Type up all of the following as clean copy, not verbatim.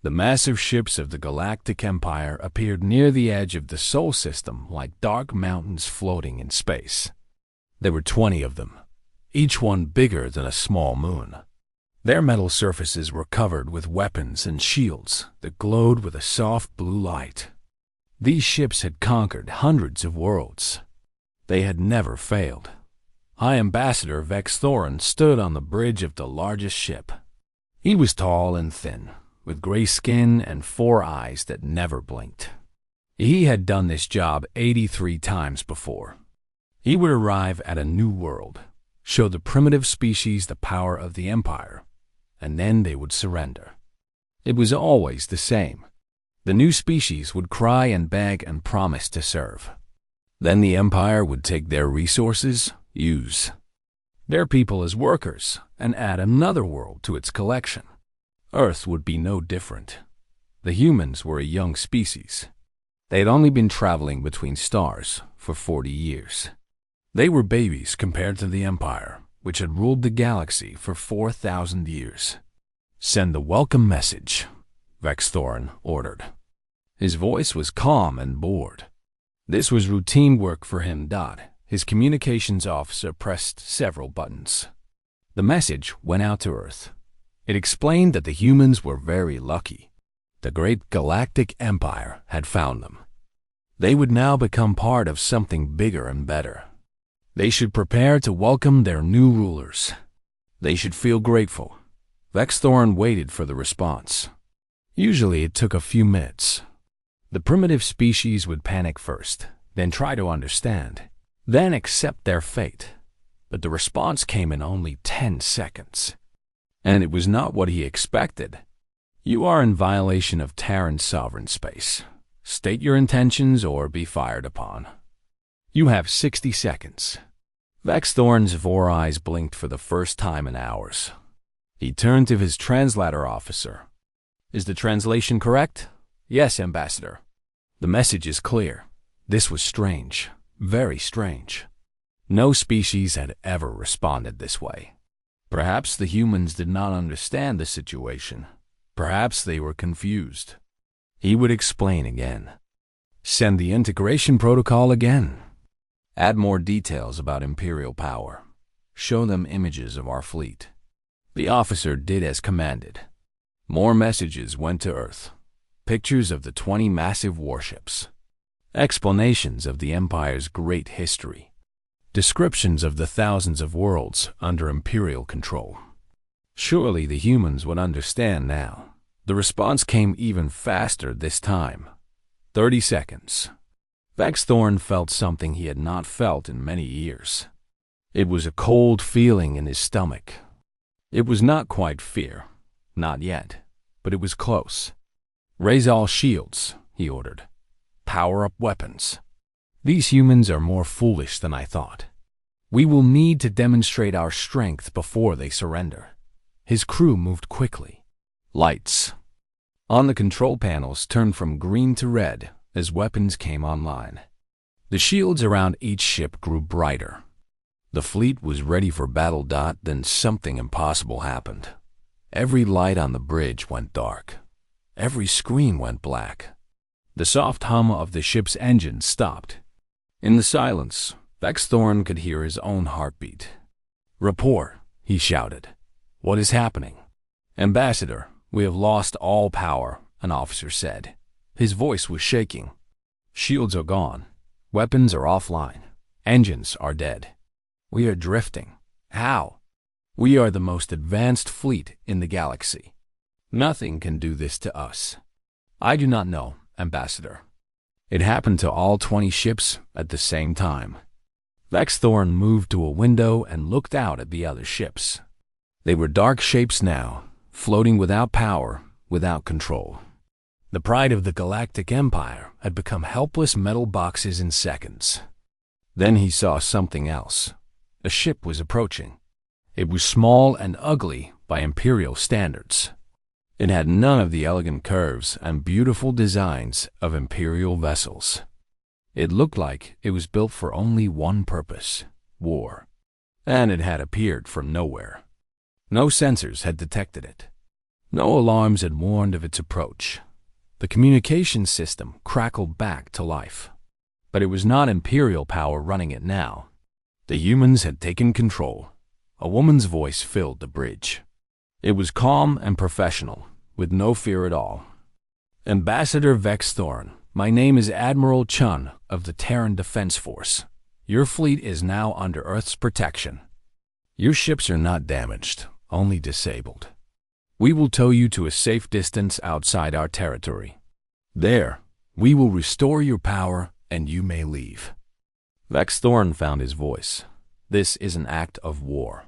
The massive ships of the Galactic Empire appeared near the edge of the Sol system like dark mountains floating in space. There were 20 of them, each one bigger than a small moon. Their metal surfaces were covered with weapons and shields that glowed with a soft blue light. These ships had conquered hundreds of worlds. They had never failed. High Ambassador Vex Thorin stood on the bridge of the largest ship. He was tall and thin, with gray skin and 4 eyes that never blinked. He had done this job 83 times before. He would arrive at a new world, show the primitive species the power of the Empire, and then they would surrender. It was always the same. The new species would cry and beg and promise to serve. Then the Empire would take their resources, use their people as workers, and add another world to its collection. Earth would be no different. The humans were a young species. They had only been traveling between stars for 40 years. They were babies compared to the Empire, which had ruled the galaxy for 4,000 years. "Send the welcome message," Vex Thorin ordered. His voice was calm and bored. This was routine work for him. His communications officer pressed several buttons. The message went out to Earth. It explained that the humans were very lucky. The great Galactic Empire had found them. They would now become part of something bigger and better. They should prepare to welcome their new rulers. They should feel grateful. Vex Thorin waited for the response. Usually it took a few minutes. The primitive species would panic first, then try to understand, then accept their fate. But the response came in only 10 seconds. And it was not what he expected. "You are in violation of Terran sovereign space. State your intentions or be fired upon. You have 60 seconds. Vex Thorin's 4 eyes blinked for the first time in hours. He turned to his translator officer. "Is the translation correct?" "Yes, Ambassador." "The message is clear." This was strange, very strange. No species had ever responded this way. Perhaps the humans did not understand the situation. Perhaps they were confused. He would explain again. "Send the integration protocol again. Add more details about Imperial power. Show them images of our fleet." The officer did as commanded. More messages went to Earth. Pictures of the 20 massive warships. Explanations of the Empire's great history. Descriptions of the thousands of worlds under Imperial control. Surely the humans would understand now. The response came even faster this time. 30 seconds. Vex Thorin felt something he had not felt in many years. It was a cold feeling in his stomach. It was not quite fear. Not yet. But it was close. "Raise all shields," he ordered. "Power up weapons. These humans are more foolish than I thought. We will need to demonstrate our strength before they surrender." His crew moved quickly. Lights on the control panels turned from green to red as weapons came online. The shields around each ship grew brighter. The fleet was ready for battle. Then something impossible happened. Every light on the bridge went dark. Every screen went black. The soft hum of the ship's engine stopped. In the silence, Vex Thorin could hear his own heartbeat. "Report," he shouted. "What is happening?" "Ambassador, we have lost all power," an officer said. His voice was shaking. "Shields are gone. Weapons are offline. Engines are dead. We are drifting. How? We are the most advanced fleet in the galaxy. Nothing can do this to us." "I do not know, Ambassador." It happened to all 20 ships at the same time. Vex Thorin moved to a window and looked out at the other ships. They were dark shapes now, floating without power, without control. The pride of the Galactic Empire had become helpless metal boxes in seconds. Then he saw something else. A ship was approaching. It was small and ugly by Imperial standards. It had none of the elegant curves and beautiful designs of Imperial vessels. It looked like it was built for only one purpose: war. And it had appeared from nowhere. No sensors had detected it. No alarms had warned of its approach. The communication system crackled back to life. But it was not Imperial power running it now. The humans had taken control. A woman's voice filled the bridge. It was calm and professional, with no fear at all. Ambassador Vex Thorn, my name is Admiral Chun of the Terran Defense Force. Your fleet is now under Earth's protection. Your ships are not damaged, only disabled. We will tow you to a safe distance outside our territory. There, we will restore your power and you may leave. Vex Thorn found his voice. This is an act of war.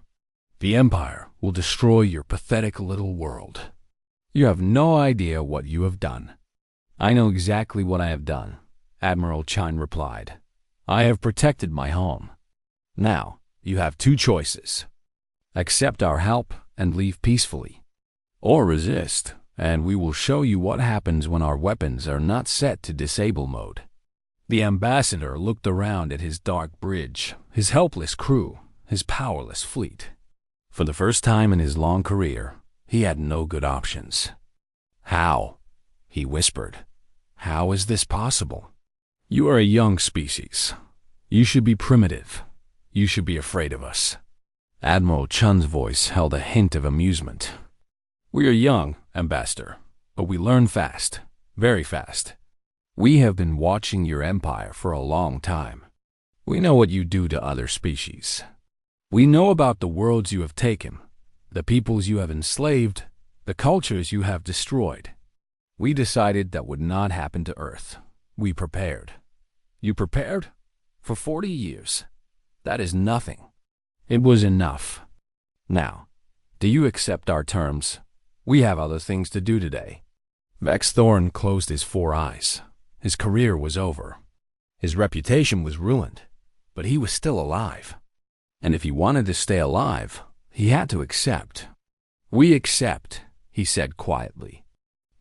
The Empire will destroy your pathetic little world. You have no idea what you have done. I know exactly what I have done, Admiral Chun replied. I have protected my home. Now, you have two choices. Accept our help and leave peacefully. Or resist, and we will show you what happens when our weapons are not set to disable mode. The ambassador looked around at his dark bridge, his helpless crew, his powerless fleet. For the first time in his long career, he had no good options. How? He whispered. How is this possible? You are a young species. You should be primitive. You should be afraid of us. Admiral Chun's voice held a hint of amusement. We are young, Ambassador, but we learn fast, very fast. We have been watching your empire for a long time. We know what you do to other species. We know about the worlds you have taken, the peoples you have enslaved, the cultures you have destroyed. We decided that would not happen to Earth. We prepared. You prepared? For 40 years. That is nothing. It was enough. Now, do you accept our terms? We have other things to do today. Vex Thorn closed his 4 eyes. His career was over. His reputation was ruined, but he was still alive. And if he wanted to stay alive, he had to accept. We accept, he said quietly.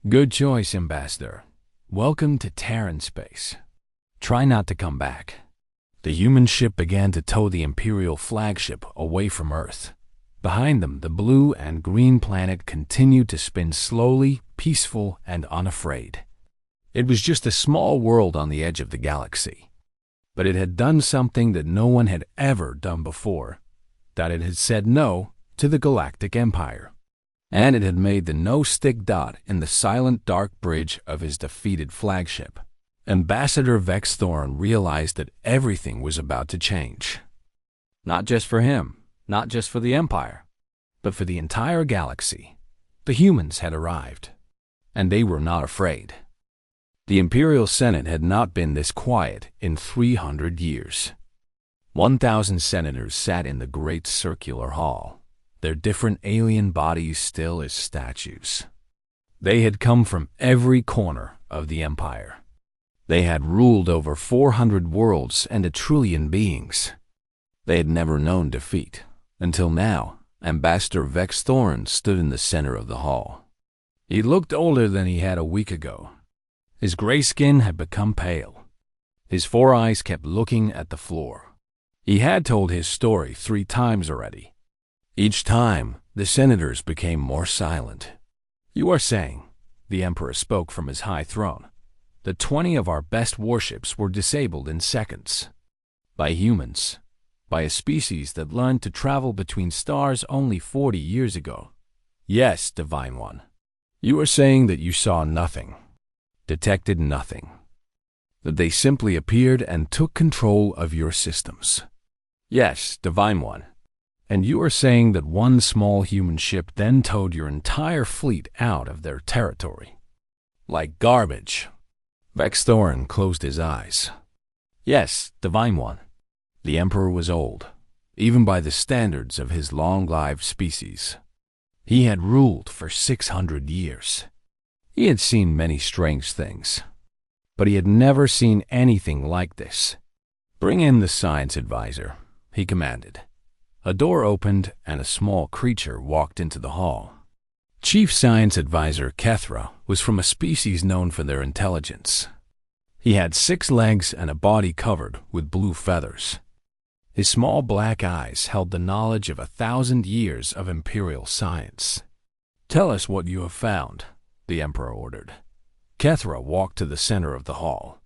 Good choice, Ambassador. Welcome to Terran space. Try not to come back. The human ship began to tow the Imperial flagship away from Earth. Behind them, the blue and green planet continued to spin slowly, peaceful, and unafraid. It was just a small world on the edge of the galaxy. But it had done something that no one had ever done before, that it had said no to the Galactic Empire. And it had made the no-stick dot in the silent dark bridge of his defeated flagship. Ambassador Vex Thorn realized that everything was about to change. Not just for him. Not just for the Empire, but for the entire galaxy. The humans had arrived, and they were not afraid. The Imperial Senate had not been this quiet in 300 years. 1,000 senators sat in the great circular hall, their different alien bodies still as statues. They had come from every corner of the Empire. They had ruled over 400 worlds and 1 trillion beings. They had never known defeat. Until now, Ambassador Vex Thorn stood in the center of the hall. He looked older than he had a week ago. His gray skin had become pale. His 4 eyes kept looking at the floor. He had told his story 3 times already. Each time, the senators became more silent. You are saying, the Emperor spoke from his high throne, that 20 of our best warships were disabled in seconds. By humans. By a species that learned to travel between stars only 40 years ago. Yes, Divine One. You are saying that you saw nothing, detected nothing, that they simply appeared and took control of your systems. Yes, Divine One. And you are saying that one small human ship then towed your entire fleet out of their territory. Like garbage. Vex Thorn closed his eyes. Yes, Divine One. The Emperor was old, even by the standards of his long-lived species. He had ruled for 600 years. He had seen many strange things, but he had never seen anything like this. Bring in the science advisor, he commanded. A door opened and a small creature walked into the hall. Chief Science Advisor Kethra was from a species known for their intelligence. He had 6 legs and a body covered with blue feathers. His small black eyes held the knowledge of 1,000 years of imperial science. "Tell us what you have found," the Emperor ordered. Kethra walked to the center of the hall.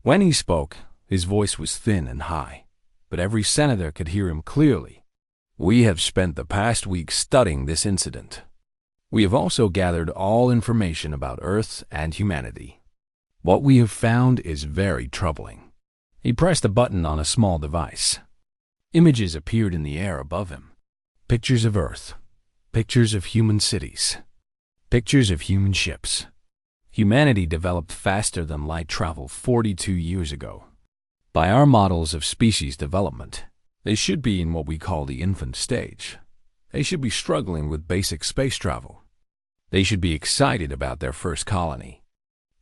When he spoke, his voice was thin and high, but every senator could hear him clearly. "We have spent the past week studying this incident. We have also gathered all information about Earth and humanity. What we have found is very troubling." He pressed a button on a small device. Images appeared in the air above him. Pictures of Earth, pictures of human cities, pictures of human ships. Humanity developed faster than light travel 42 years ago. By our models of species development, they should be in what we call the infant stage. They should be struggling with basic space travel. They should be excited about their first colony.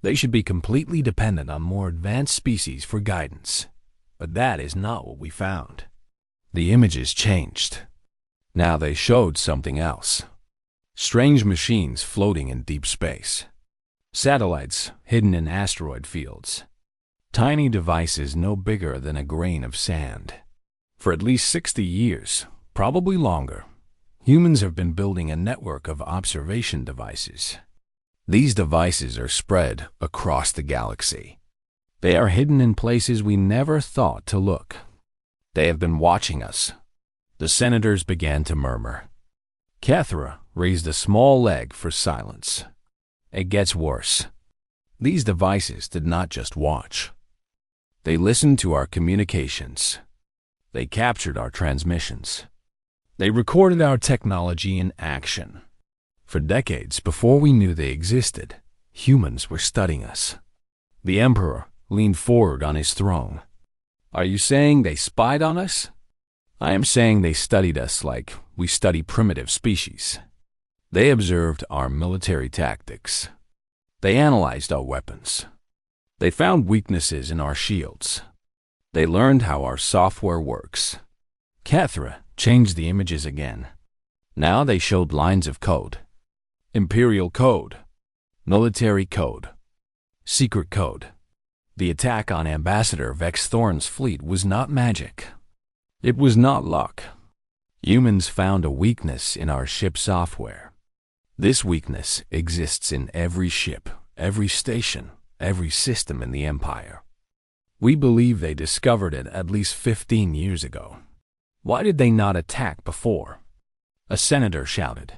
They should be completely dependent on more advanced species for guidance. But that is not what we found. The images changed. Now they showed something else. Strange machines floating in deep space. Satellites hidden in asteroid fields. Tiny devices no bigger than a grain of sand. For at least 60 years, probably longer, humans have been building a network of observation devices. These devices are spread across the galaxy. They are hidden in places we never thought to look. They have been watching us. The senators began to murmur. Kethra raised a small leg for silence. It gets worse. These devices did not just watch. They listened to our communications. They captured our transmissions. They recorded our technology in action. For decades before we knew they existed, humans were studying us. The Emperor leaned forward on his throne. "Are you saying they spied on us?" "I am saying they studied us like we study primitive species. They observed our military tactics. They analyzed our weapons. They found weaknesses in our shields. They learned how our software works." Kethra changed the images again. Now they showed lines of code. Imperial code, military code, secret code. The attack on Ambassador Vex Thorn's fleet was not magic. It was not luck. Humans found a weakness in our ship software. This weakness exists in every ship, every station, every system in the Empire. We believe they discovered it at least 15 years ago. Why did they not attack before? A senator shouted.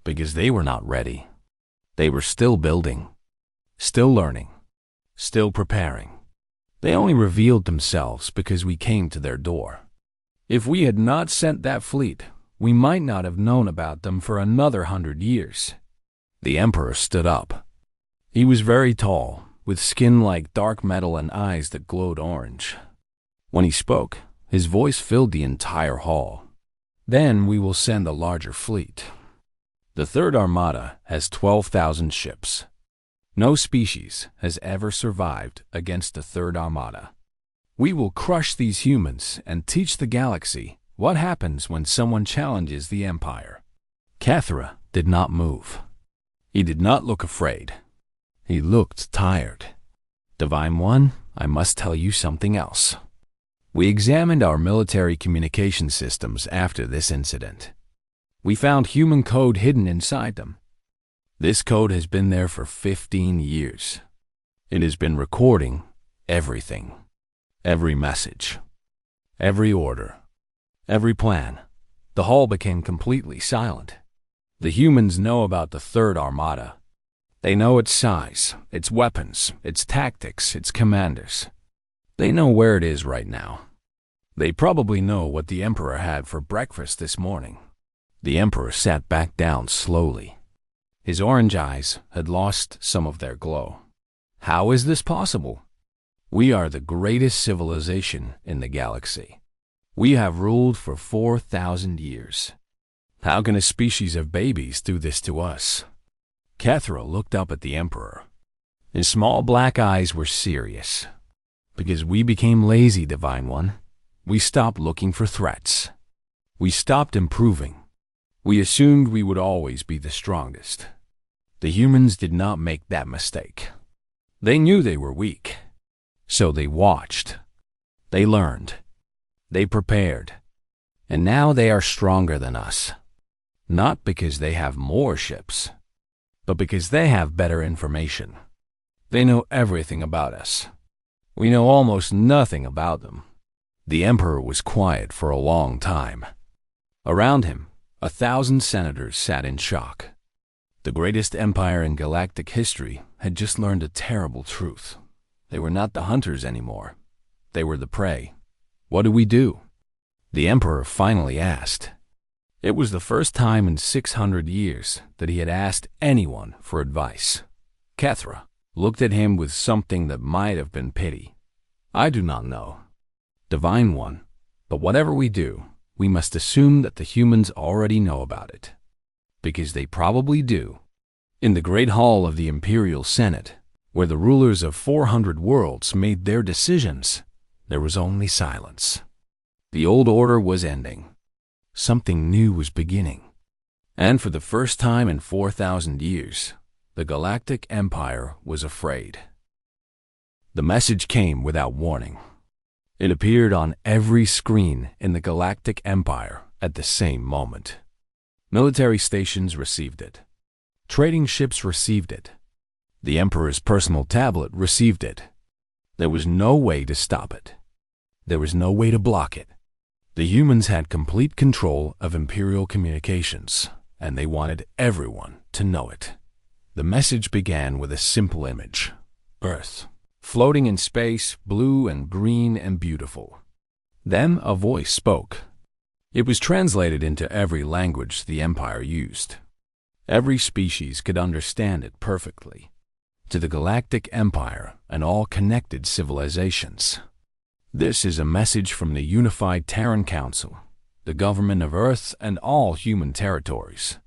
Because they were not ready. They were still building, still learning, still preparing. They only revealed themselves because we came to their door. If we had not sent that fleet, we might not have known about them for another 100 years. The Emperor stood up. He was very tall, with skin like dark metal and eyes that glowed orange. When he spoke, his voice filled the entire hall. "Then we will send a larger fleet. The Third Armada has 12,000 ships. No species has ever survived against the Third Armada. We will crush these humans and teach the galaxy what happens when someone challenges the Empire." Kethra did not move. He did not look afraid. He looked tired. "Divine One, I must tell you something else. We examined our military communication systems after this incident. We found human code hidden inside them. This code has been there for 15 years. It has been recording everything. Every message. Every order. Every plan." The hall became completely silent. The humans know about the Third Armada. They know its size, its weapons, its tactics, its commanders. They know where it is right now. They probably know what the Emperor had for breakfast this morning. The Emperor sat back down slowly. His orange eyes had lost some of their glow. "How is this possible? We are the greatest civilization in the galaxy. We have ruled for 4,000 years. How can a species of babies do this to us?" Kethra looked up at the Emperor. His small black eyes were serious. "Because we became lazy, Divine One. We stopped looking for threats. We stopped improving. We assumed we would always be the strongest. The humans did not make that mistake. They knew they were weak. So they watched. They learned. They prepared. And now they are stronger than us. Not because they have more ships, but because they have better information. They know everything about us. We know almost nothing about them. The Emperor was quiet for a long time. Around him, 1,000 senators sat in shock. The greatest empire in galactic history had just learned a terrible truth. They were not the hunters anymore. They were the prey. What do we do? The Emperor finally asked. It was the first time in 600 years that he had asked anyone for advice. Kethra looked at him with something that might have been pity. I do not know, Divine One, but whatever we do, we must assume that the humans already know about it. Because they probably do. In the Great Hall of the Imperial Senate, where the rulers of 400 worlds made their decisions, there was only silence. The old order was ending. Something new was beginning. And for the first time in 4,000 years, the Galactic Empire was afraid. The message came without warning. It appeared on every screen in the Galactic Empire at the same moment. Military stations received it. Trading ships received it. The Emperor's personal tablet received it. There was no way to stop it. There was no way to block it. The humans had complete control of Imperial communications, and they wanted everyone to know it. The message began with a simple image. Earth, floating in space, blue and green and beautiful. Then a voice spoke. It was translated into every language the Empire used. Every species could understand it perfectly. To the Galactic Empire and all connected civilizations. This is a message from the unified Terran Council, the government of Earth and all human territories.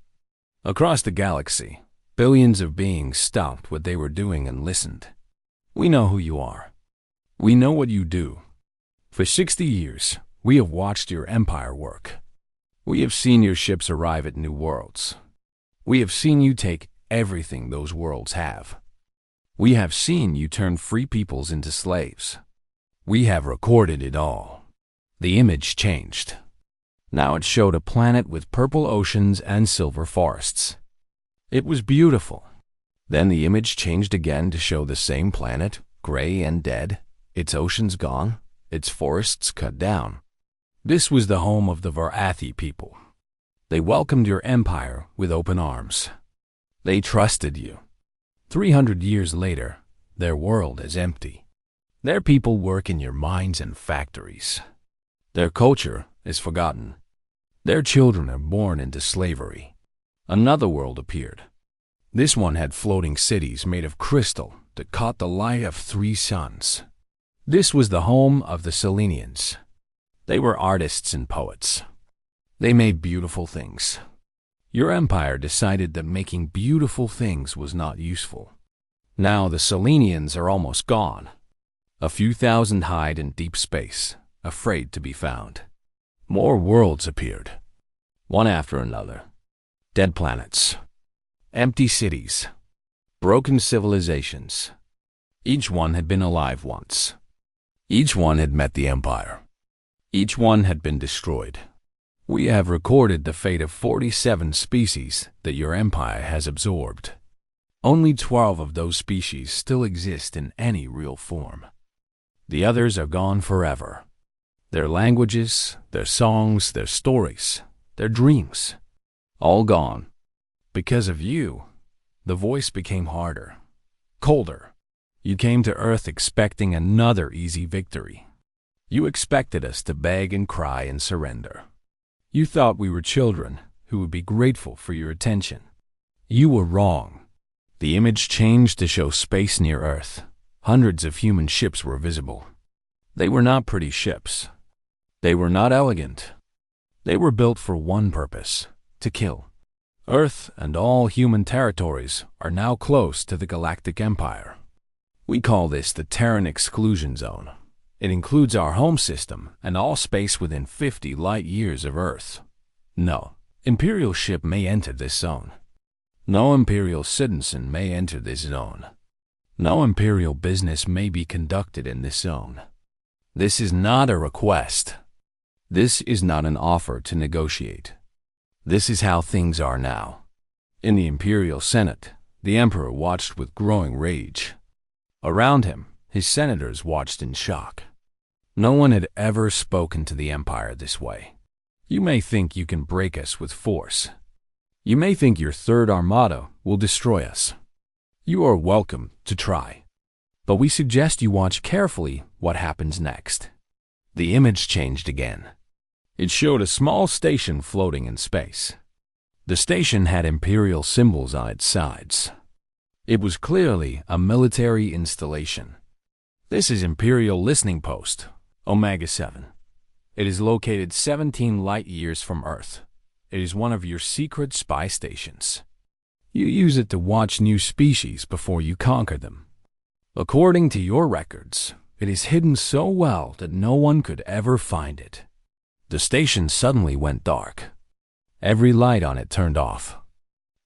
Across the galaxy, billions of beings stopped what they were doing and listened. We know who you are. We know what you do. For 60 years, we have watched your empire work. We have seen your ships arrive at new worlds. We have seen you take everything those worlds have. We have seen you turn free peoples into slaves. We have recorded it all. The image changed. Now it showed a planet with purple oceans and silver forests. It was beautiful. Then the image changed again to show the same planet, gray and dead, its oceans gone, its forests cut down. This was the home of the Varathi people. They welcomed your empire with open arms. They trusted you. 300 years later, their world is empty. Their people work in your mines and factories. Their culture is forgotten. Their children are born into slavery. Another world appeared. This one had floating cities made of crystal that caught the light of 3 suns. This was the home of the Selenians. They were artists and poets. They made beautiful things. Your empire decided that making beautiful things was not useful. Now the Selenians are almost gone. A few thousand hide in deep space, afraid to be found. More worlds appeared, one after another. Dead planets, empty cities, broken civilizations. Each one had been alive once. Each one had met the Empire. Each one had been destroyed. We have recorded the fate of 47 species that your empire has absorbed. Only 12 of those species still exist in any real form. The others are gone forever. Their languages, their songs, their stories, their dreams, all gone. Because of you, the voice became harder, colder. You came to Earth expecting another easy victory. You expected us to beg and cry and surrender. You thought we were children who would be grateful for your attention. You were wrong. The image changed to show space near Earth. Hundreds of human ships were visible. They were not pretty ships. They were not elegant. They were built for one purpose, to kill. Earth and all human territories are now close to the Galactic Empire. We call this the Terran Exclusion Zone. It includes our home system and all space within 50 light years of Earth. No Imperial ship may enter this zone. No Imperial citizen may enter this zone. No Imperial business may be conducted in this zone. This is not a request. This is not an offer to negotiate. This is how things are now. In the Imperial Senate, the Emperor watched with growing rage. Around him, his senators watched in shock. No one had ever spoken to the Empire this way. You may think you can break us with force. You may think your Third Armada will destroy us. You are welcome to try. But we suggest you watch carefully what happens next. The image changed again. It showed a small station floating in space. The station had Imperial symbols on its sides. It was clearly a military installation. This is Imperial Listening Post, Omega 7. It is located 17 light-years from Earth. It is one of your secret spy stations. You use it to watch new species before you conquer them. According to your records, it is hidden so well that no one could ever find it. The station suddenly went dark. Every light on it turned off.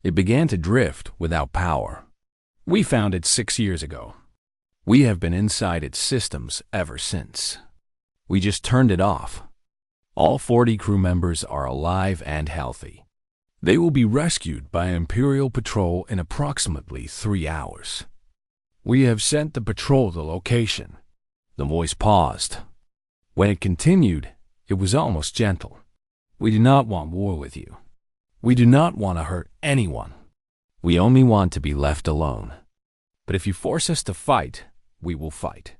It began to drift without power. We found it 6 years ago. We have been inside its systems ever since. We just turned it off. All 40 crew members are alive and healthy. They will be rescued by Imperial Patrol in approximately 3 hours. We have sent the patrol the location. The voice paused. When it continued, it was almost gentle. We do not want war with you. We do not want to hurt anyone. We only want to be left alone. But if you force us to fight, we will fight.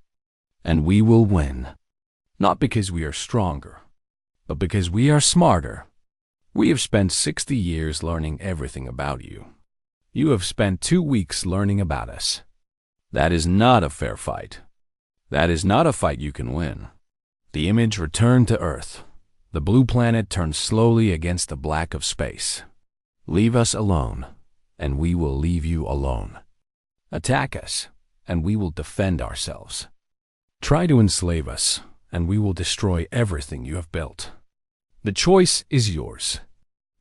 And we will win. Not because we are stronger, but because we are smarter. We have spent 60 years learning everything about you. You have spent 2 weeks learning about us. That is not a fair fight. That is not a fight you can win. The image returned to Earth. The blue planet turned slowly against the black of space. Leave us alone, and we will leave you alone. Attack us, and we will defend ourselves. Try to enslave us, and we will destroy everything you have built. The choice is yours.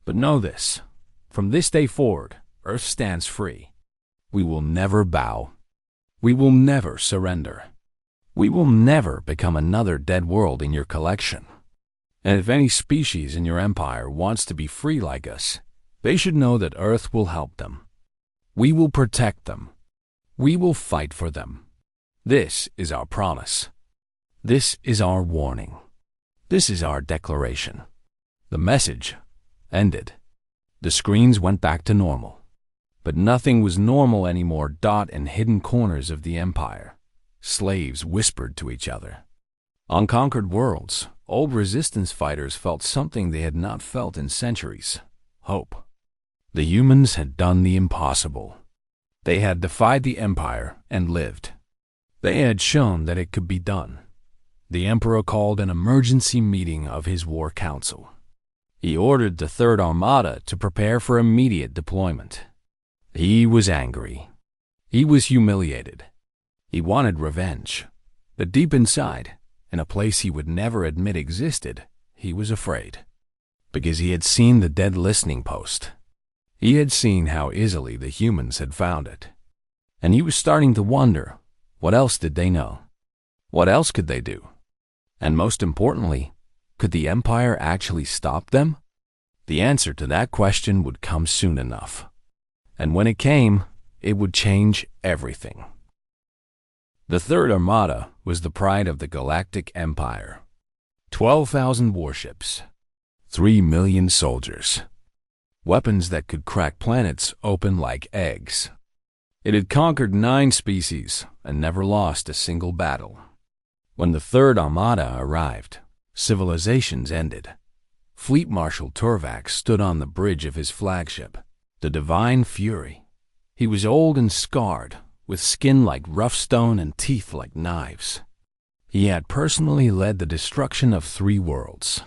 But know this, from this day forward, Earth stands free. We will never bow. We will never surrender. We will never become another dead world in your collection. And if any species in your empire wants to be free like us, they should know that Earth will help them. We will protect them. We will fight for them. This is our promise. This is our warning. This is our declaration. The message ended. The screens went back to normal. But nothing was normal anymore. In hidden corners of the empire, slaves whispered to each other. On conquered worlds, old resistance fighters felt something they had not felt in centuries: hope. The humans had done the impossible. They had defied the empire and lived. They had shown that it could be done. The Emperor called an emergency meeting of his war council. He ordered the Third Armada to prepare for immediate deployment. He was angry. He was humiliated. He wanted revenge. But deep inside, in a place he would never admit existed, he was afraid. Because he had seen the dead listening post. He had seen how easily the humans had found it. And he was starting to wonder, what else did they know? What else could they do? And most importantly, could the Empire actually stop them? The answer to that question would come soon enough. And when it came, it would change everything. The Third Armada was the pride of the Galactic Empire. 12,000 warships, 3 million soldiers, weapons that could crack planets open like eggs. It had conquered 9 species and never lost a single battle. When the Third Armada arrived, civilizations ended. Fleet Marshal Turvac stood on the bridge of his flagship, the Divine Fury. He was old and scarred, with skin like rough stone and teeth like knives. He had personally led the destruction of 3 worlds.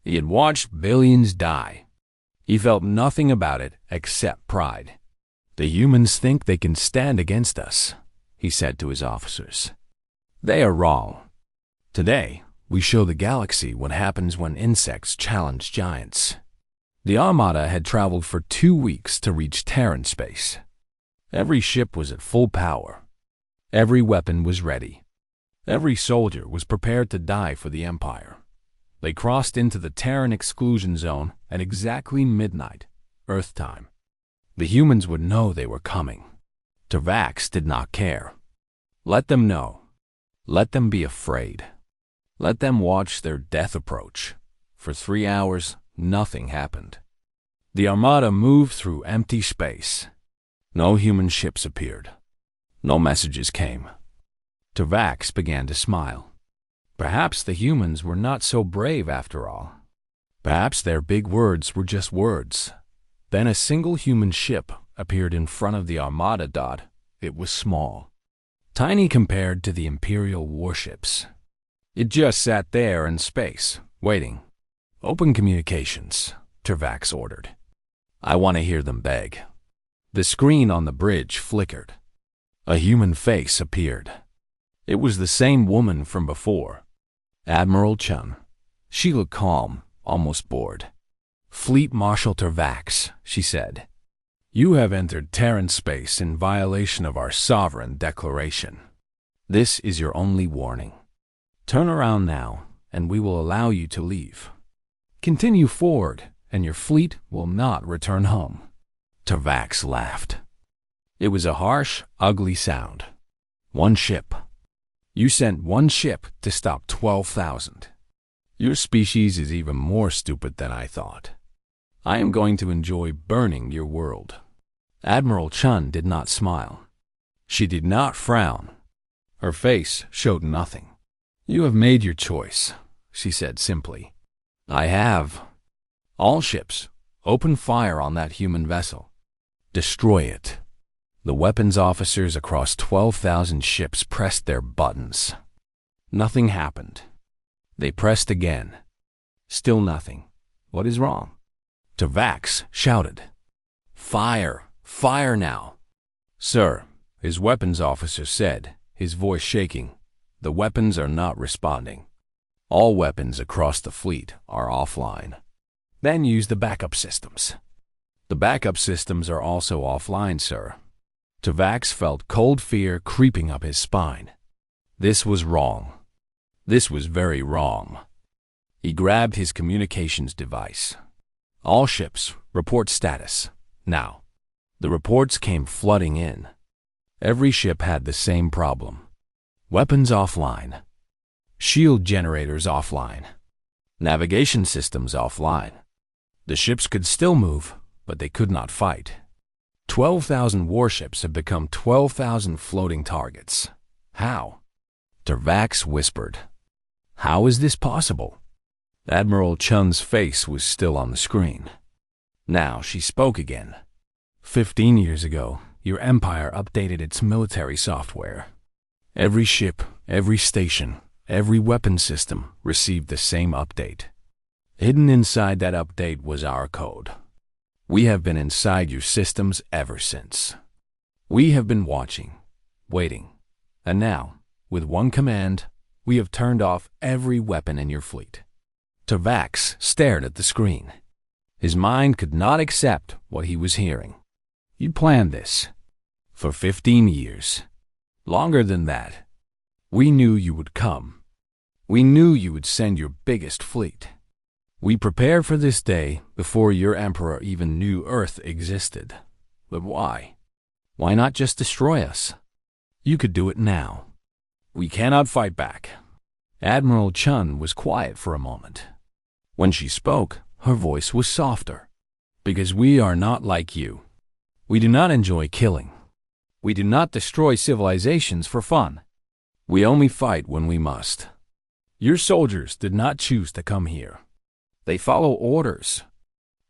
He had watched billions die. He felt nothing about it except pride. The humans think they can stand against us, he said to his officers. They are wrong. Today, we show the galaxy what happens when insects challenge giants. The Armada had traveled for 2 weeks to reach Terran space. Every ship was at full power. Every weapon was ready. Every soldier was prepared to die for the Empire. They crossed into the Terran exclusion zone at exactly midnight, Earth time. The humans would know they were coming. Tervax did not care. Let them know. Let them be afraid. Let them watch their death approach. For 3 hours, nothing happened. The Armada moved through empty space. No human ships appeared. No messages came. Tervax began to smile. Perhaps the humans were not so brave after all. Perhaps their big words were just words. Then a single human ship appeared in front of the Armada. It was small, tiny compared to the Imperial warships. It just sat there in space, waiting. Open communications, Tervax ordered. I want to hear them beg. The screen on the bridge flickered. A human face appeared. It was the same woman from before. Admiral Chun. She looked calm, almost bored. Fleet Marshal Tervax, she said. You have entered Terran space in violation of our sovereign declaration. This is your only warning. Turn around now, and we will allow you to leave. Continue forward, and your fleet will not return home. Tervax laughed. It was a harsh, ugly sound. One ship. You sent one ship to stop 12,000. Your species is even more stupid than I thought. I am going to enjoy burning your world. Admiral Chun did not smile. She did not frown. Her face showed nothing. You have made your choice, she said simply. I have. All ships, open fire on that human vessel. Destroy it. The weapons officers across 12,000 ships pressed their buttons. Nothing happened. They pressed again. Still nothing. What is wrong? Tervax shouted. Fire! Fire now! Sir, his weapons officer said, his voice shaking, the weapons are not responding. All weapons across the fleet are offline. Then use the backup systems. The backup systems are also offline, sir. Tervax felt cold fear creeping up his spine. This was wrong. This was very wrong. He grabbed his communications device. All ships, report status. Now. The reports came flooding in. Every ship had the same problem. Weapons offline. Shield generators offline. Navigation systems offline. The ships could still move, but they could not fight. 12,000 warships have become 12,000 floating targets. How? Tervax whispered. How is this possible? Admiral Chun's face was still on the screen. Now she spoke again. 15 years ago, your empire updated its military software. Every ship, every station, every weapon system received the same update. Hidden inside that update was our code. We have been inside your systems ever since. We have been watching, waiting, and now, with one command, we have turned off every weapon in your fleet. Tervax stared at the screen. His mind could not accept what he was hearing. You planned this. For 15 years. Longer than that. We knew you would come. We knew you would send your biggest fleet. We prepared for this day before your emperor even knew Earth existed. But why? Why not just destroy us? You could do it now. We cannot fight back. Admiral Chun was quiet for a moment. When she spoke, her voice was softer. Because we are not like you. We do not enjoy killing. We do not destroy civilizations for fun. We only fight when we must. Your soldiers did not choose to come here. They follow orders.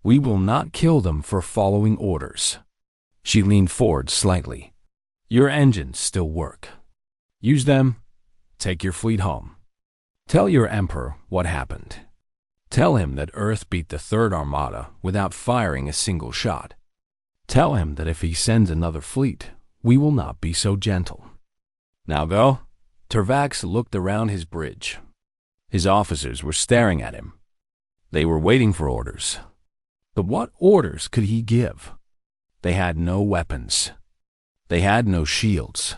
We will not kill them for following orders. She leaned forward slightly. Your engines still work. Use them. Take your fleet home. Tell your emperor what happened. Tell him that Earth beat the Third Armada without firing a single shot. Tell him that if he sends another fleet, we will not be so gentle. Now go. Tervax looked around his bridge. His officers were staring at him. They were waiting for orders. But what orders could he give? They had no weapons. They had no shields.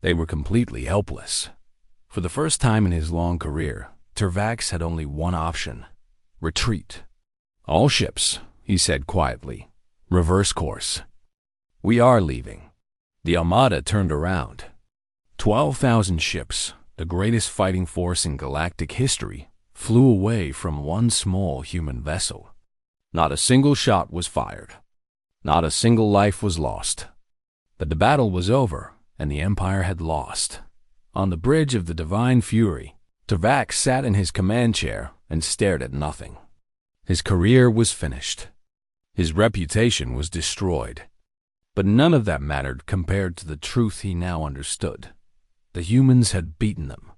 They were completely helpless. For the first time in his long career, Tervax had only one option: retreat. "All ships," he said quietly, "reverse course. We are leaving." The Armada turned around. 12,000 ships, the greatest fighting force in galactic history, flew away from one small human vessel. Not a single shot was fired. Not a single life was lost. But the battle was over, and the Empire had lost. On the bridge of the Divine Fury, Tervax sat in his command chair and stared at nothing. His career was finished. His reputation was destroyed. But none of that mattered compared to the truth he now understood. The humans had beaten them.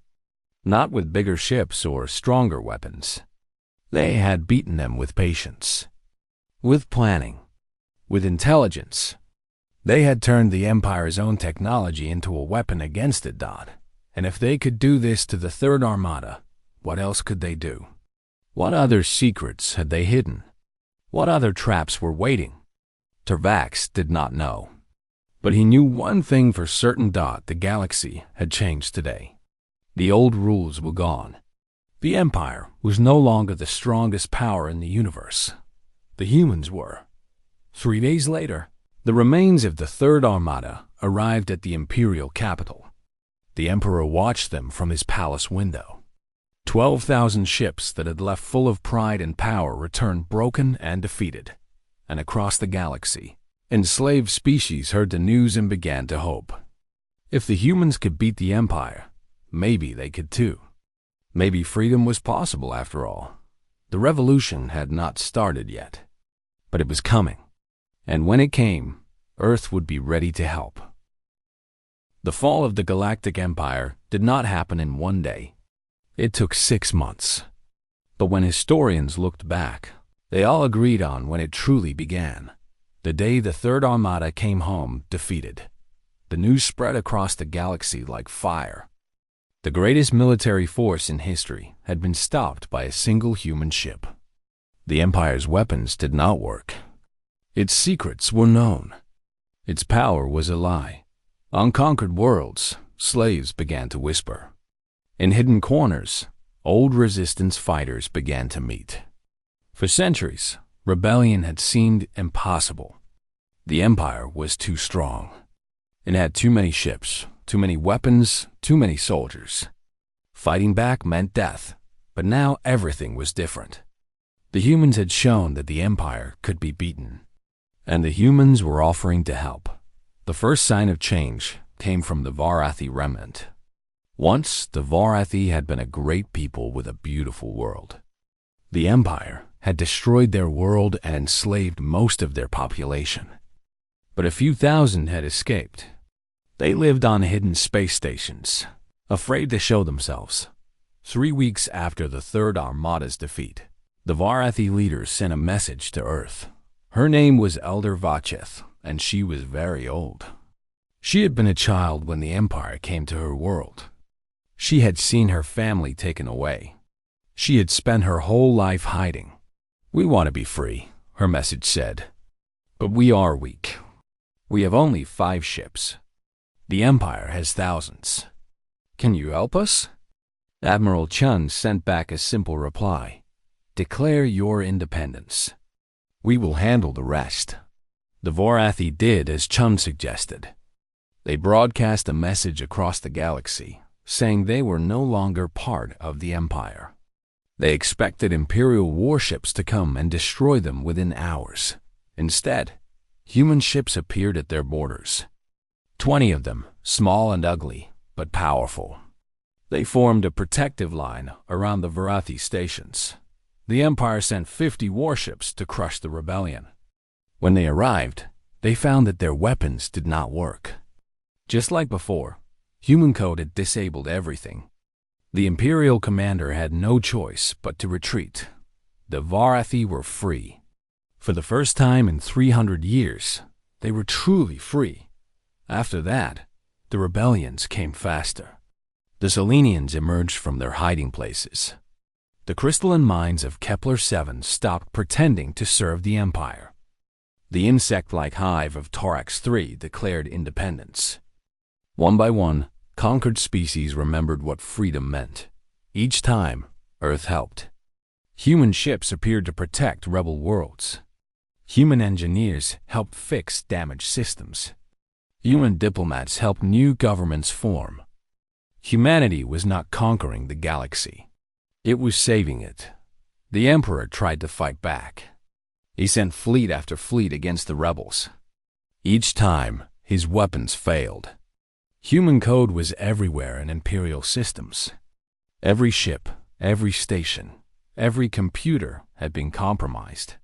Not with bigger ships or stronger weapons. They had beaten them with patience, with planning, with intelligence. They had turned the Empire's own technology into a weapon against it, and if they could do this to the Third Armada, what else could they do? What other secrets had they hidden? What other traps were waiting? Tervax did not know. But he knew one thing for certain: the galaxy had changed today. The old rules were gone. The Empire was no longer the strongest power in the universe. The humans were. 3 days later, the remains of the Third Armada arrived at the Imperial capital. The Emperor watched them from his palace window. 12,000 ships that had left full of pride and power returned broken and defeated. And across the galaxy, enslaved species heard the news and began to hope. If the humans could beat the Empire, maybe they could too. Maybe freedom was possible after all. The revolution had not started yet, but it was coming. And when it came, Earth would be ready to help. The fall of the Galactic Empire did not happen in one day. It took 6 months. But when historians looked back, they all agreed on when it truly began. The day the Third Armada came home defeated. The news spread across the galaxy like fire. The greatest military force in history had been stopped by a single human ship. The Empire's weapons did not work. Its secrets were known. Its power was a lie. On conquered worlds, slaves began to whisper. In hidden corners, old resistance fighters began to meet. For centuries, rebellion had seemed impossible. The Empire was too strong. It had too many ships, too many weapons, too many soldiers. Fighting back meant death, but now everything was different. The humans had shown that the Empire could be beaten, and the humans were offering to help. The first sign of change came from the Varathi remnant. Once, the Varathi had been a great people with a beautiful world. The Empire had destroyed their world and enslaved most of their population. But a few thousand had escaped. They lived on hidden space stations, afraid to show themselves. 3 weeks after the Third Armada's defeat, the Varathi leader sent a message to Earth. Her name was Elder Vacheth, and she was very old. She had been a child when the Empire came to her world. She had seen her family taken away. She had spent her whole life hiding. "We want to be free," her message said. "But we are weak. We have only 5 ships. The Empire has thousands. Can you help us?" Admiral Chun sent back a simple reply. "Declare your independence. We will handle the rest." The Varathi did as Chun suggested. They broadcast a message across the galaxy, saying they were no longer part of the Empire. They expected Imperial warships to come and destroy them within hours. Instead, human ships appeared at their borders. 20 of them, small and ugly, but powerful. They formed a protective line around the Varathi stations. The Empire sent 50 warships to crush the rebellion. When they arrived, they found that their weapons did not work. Just like before, human code had disabled everything. The Imperial commander had no choice but to retreat. The Varathi were free. For the first time in 300 years, they were truly free. After that, the rebellions came faster. The Selenians emerged from their hiding places. The crystalline minds of Kepler-7 stopped pretending to serve the Empire. The insect-like hive of Thorax-3 declared independence. One by one, conquered species remembered what freedom meant. Each time, Earth helped. Human ships appeared to protect rebel worlds. Human engineers helped fix damaged systems. Human diplomats helped new governments form. Humanity was not conquering the galaxy. It was saving it. The Emperor tried to fight back. He sent fleet after fleet against the rebels. Each time, his weapons failed. Human code was everywhere in Imperial systems. Every ship, every station, every computer had been compromised.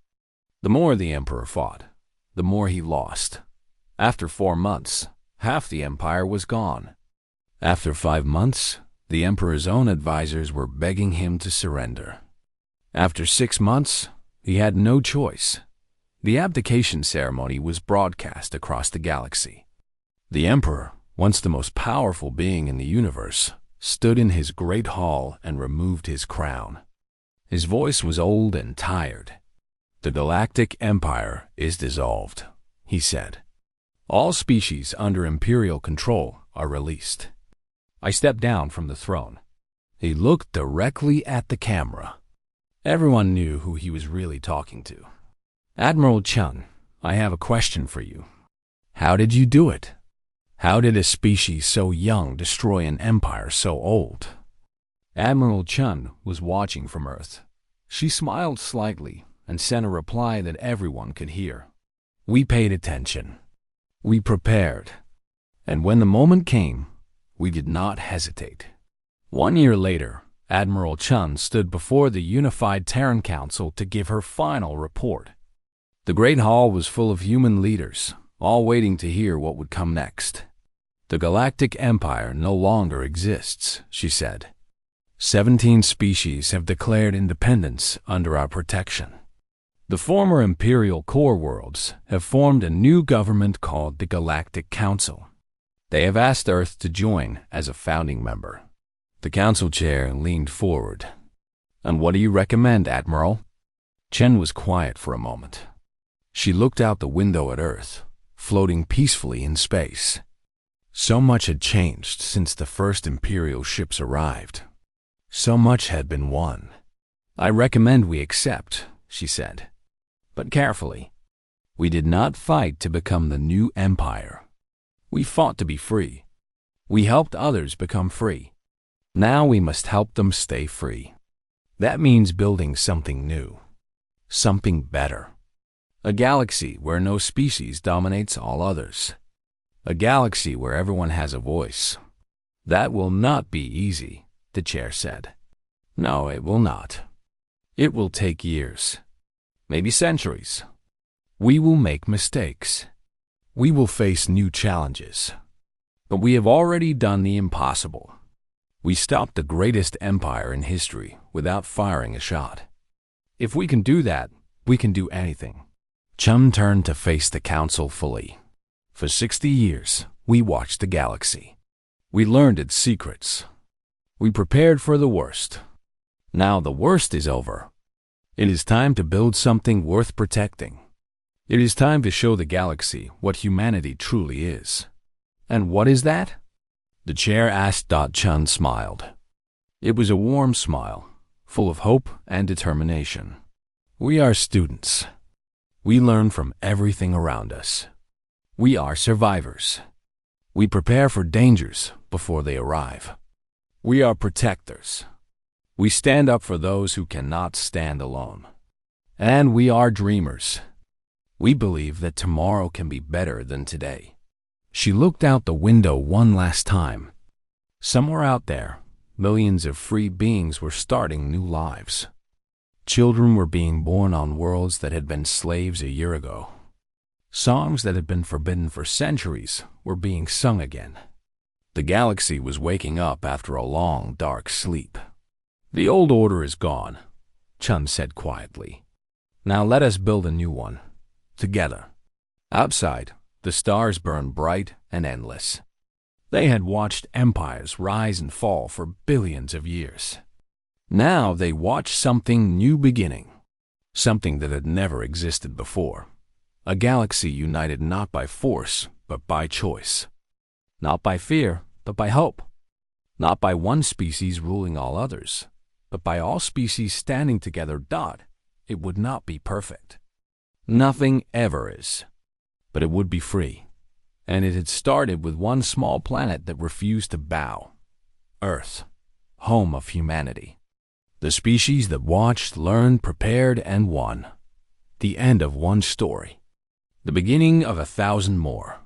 The more the Emperor fought, the more he lost. After 4 months, half the empire was gone. After 5 months, the Emperor's own advisors were begging him to surrender. After 6 months, he had no choice. The abdication ceremony was broadcast across the galaxy. The Emperor, once the most powerful being in the universe, stood in his great hall and removed his crown. His voice was old and tired. "The Galactic Empire is dissolved," he said. "All species under Imperial control are released." I stepped down from the throne. He looked directly at the camera. Everyone knew who he was really talking to. "Admiral Chun, I have a question for you. How did you do it? How did a species so young destroy an empire so old?" Admiral Chun was watching from Earth. She smiled slightly and sent a reply that everyone could hear. "We paid attention. We prepared. And when the moment came, we did not hesitate." 1 year later, Admiral Chun stood before the unified Terran Council to give her final report. The Great Hall was full of human leaders, all waiting to hear what would come next. "The Galactic Empire no longer exists," she said. 17 species have declared independence under our protection. The former Imperial core worlds have formed a new government called the Galactic Council. They have asked Earth to join as a founding member. The council chair leaned forward. "And what do you recommend, Admiral?" Chen was quiet for a moment. She looked out the window at Earth, floating peacefully in space. So much had changed since the first Imperial ships arrived. So much had been won. "I recommend we accept," she said. "But carefully. We did not fight to become the new empire. We fought to be free. We helped others become free. Now we must help them stay free. That means building something new, something better. A galaxy where no species dominates all others. A galaxy where everyone has a voice. That will not be easy," the chair said. "No, it will not. It will take years, maybe centuries. We will make mistakes. We will face new challenges. But we have already done the impossible. We stopped the greatest empire in history without firing a shot. If we can do that, we can do anything." Chum turned to face the council fully. "For 60 years, we watched the galaxy. We learned its secrets. We prepared for the worst. Now the worst is over. It is time to build something worth protecting. It is time to show the galaxy what humanity truly is." "And what is that?" the chair asked. Chun smiled. It was a warm smile, full of hope and determination. "We are students. We learn from everything around us. We are survivors. We prepare for dangers before they arrive. We are protectors. We stand up for those who cannot stand alone. And we are dreamers. We believe that tomorrow can be better than today." She looked out the window one last time. Somewhere out there, millions of free beings were starting new lives. Children were being born on worlds that had been slaves a year ago. Songs that had been forbidden for centuries were being sung again. The galaxy was waking up after a long, dark sleep. "The old order is gone," Chun said quietly. "Now let us build a new one, together." Outside, the stars burned bright and endless. They had watched empires rise and fall for billions of years. Now they watched something new beginning, something that had never existed before. A galaxy united not by force, but by choice. Not by fear, but by hope. Not by one species ruling all others, But by all species standing together, it would not be perfect. Nothing ever is. But it would be free. And it had started with one small planet that refused to bow. Earth, home of humanity. The species that watched, learned, prepared, and won. The end of one story. The beginning of 1,000 more.